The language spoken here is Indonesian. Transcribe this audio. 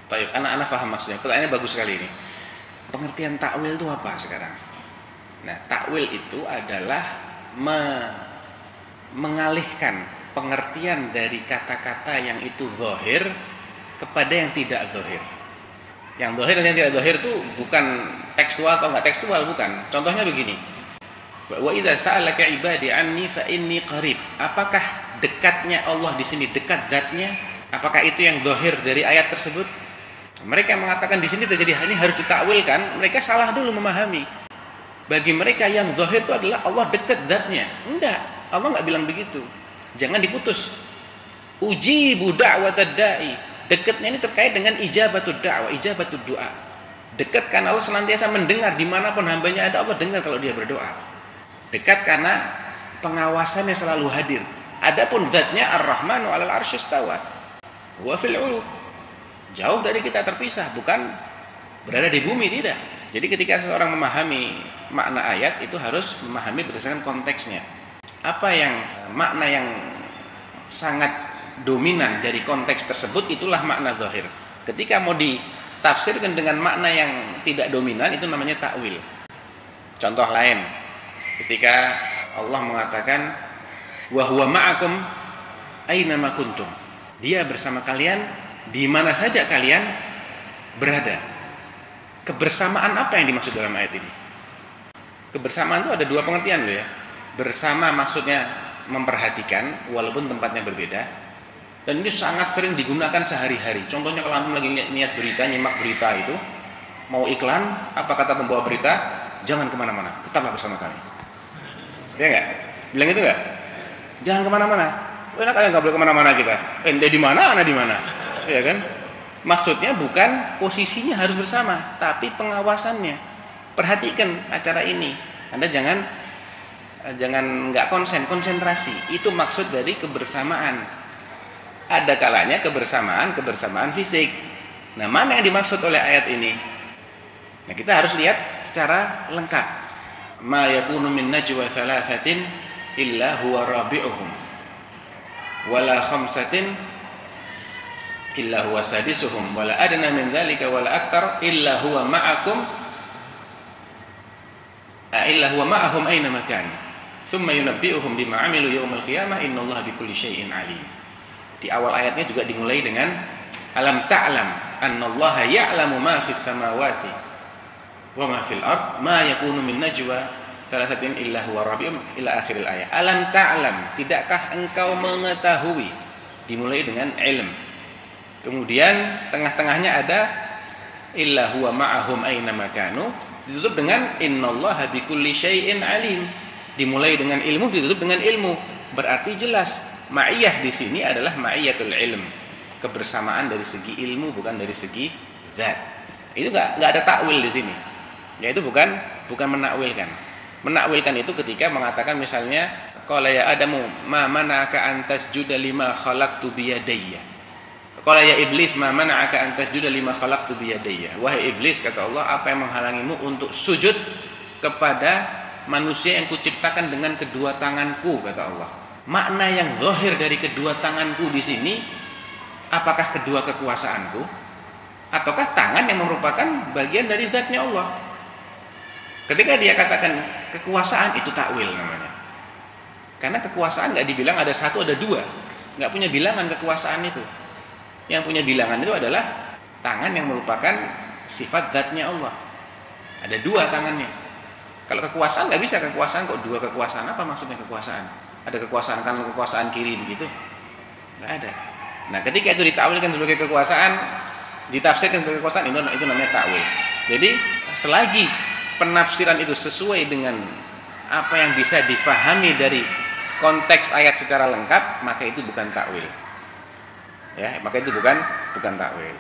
Baik, anak-anak paham maksudnya. Pertanyaannya bagus sekali ini. Pengertian takwil itu apa sekarang? Nah, takwil itu adalah mengalihkan pengertian dari kata-kata yang itu zahir kepada yang tidak zahir. Yang zahir dan yang tidak zahir itu bukan tekstual atau enggak tekstual, bukan. Contohnya begini. Wa idza sa'alaka ibadi anni fa inni qarib. Apakah dekatnya Allah di sini dekat zatnya? Apakah itu yang zahir dari ayat tersebut? Mereka yang mengatakan di sini terjadi ini harus ditakwilkan, mereka salah dulu memahami. Bagi mereka yang zahir itu adalah Allah dekat zatnya. Enggak, Allah enggak bilang begitu. Jangan diputus. Ujibu da'watad da'i. Dekatnya ini terkait dengan ijabatud da'wah, ijabatud doa. Dekat karena Allah senantiasa mendengar dimanapun hambanya ada, Allah dengar kalau dia berdoa. Dekat karena pengawasannya selalu hadir. Adapun zatnya Ar-Rahmanu 'alal 'arsy istawa. Wa fil 'ulu. Jauh dari kita terpisah, bukan berada di bumi, tidak. Jadi ketika seseorang memahami makna ayat itu harus memahami berdasarkan konteksnya. Apa yang makna yang sangat dominan dari konteks tersebut itulah makna zahir. Ketika mau ditafsirkan dengan makna yang tidak dominan itu namanya takwil. Contoh lain, ketika Allah mengatakan wa huwa ma'akum aina ma kuntum. Dia bersama kalian di mana saja kalian berada. Kebersamaan apa yang dimaksud dalam ayat ini? Kebersamaan itu ada dua pengertian loh ya. Bersama maksudnya memperhatikan walaupun tempatnya berbeda. Dan ini sangat sering digunakan sehari-hari. Contohnya kalau antum lagi niat berita, nyimak berita itu, mau iklan, apa kata pembawa berita? Jangan kemana-mana, tetaplah bersama kami. Ya enggak? Bilang itu enggak? Jangan kemana-mana. Enak aja nggak boleh kemana-mana kita. Ente di mana, ana di mana? Ya kan? Maksudnya bukan posisinya harus bersama, tapi pengawasannya. Perhatikan acara ini. Anda jangan nggak konsentrasi. Itu maksud dari kebersamaan. Ada kalanya kebersamaan fisik. Nah, mana yang dimaksud oleh ayat ini? Nah, kita harus lihat secara lengkap. Ma yakunu min najwa thalathatin illa huwa rabi'uhum wala khamsatin illa huwa sadisuhum wala adna min dzalika wala akthar illa huwa ma'ahum aina makan thumma yunabbi'uhum bima 'amilu yaumal qiyamah innallaha bikulli syai'in 'alim. Di awal ayatnya juga dimulai dengan alam ta'lam annallaha ya'lamu ma fis samawati wa ma fil ard ma yakunu min najwa thalathatin illa huwa rabi'uhum ila akhiril ayat. Alam ta'lam, tidakkah engkau mengetahui? Dimulai dengan ilm. Kemudian tengah-tengahnya ada illa huwa ma'ahum aina makanu, ditutup dengan innallaha bikulli syai'in alim. Dimulai dengan ilmu, ditutup dengan ilmu. Berarti jelas ma'iyah di sini adalah ma'iyatul ilm. Kebersamaan dari segi ilmu bukan dari segi zat. Itu enggak ada takwil di sini. Yaitu bukan menakwilkan. Menakwilkan itu ketika mengatakan misalnya qala ya adamu ma mana'aka an tasjuda lima khalaqtu biyadayya. Qala ya iblis ma mana'aka an tasjuda lima khalaqtu biyadayya. Wahai iblis, kata Allah, apa yang menghalangimu untuk sujud kepada manusia yang kuciptakan dengan kedua tanganku, kata Allah. Makna yang zahir dari kedua tanganku di sini apakah kedua kekuasaanku ataukah tangan yang merupakan bagian dari zatnya Allah? Ketika dia katakan kekuasaan, itu takwil namanya. Karena kekuasaan nggak dibilang ada satu, ada dua. Nggak punya bilangan kekuasaan itu. Yang punya bilangan itu adalah tangan yang merupakan sifat zatnya Allah. Ada dua tangannya. Kalau kekuasaan nggak bisa kekuasaan kok dua kekuasaan. Apa maksudnya kekuasaan? Ada kekuasaan kanan, kekuasaan kiri begitu? Nggak ada. Nah, ketika itu ditakwilkan sebagai kekuasaan, ditafsirkan sebagai kekuasaan, itu namanya takwil. Jadi selagi penafsiran itu sesuai dengan apa yang bisa difahami dari konteks ayat secara lengkap, maka itu bukan takwil. Ya, maka itu bukan takwil.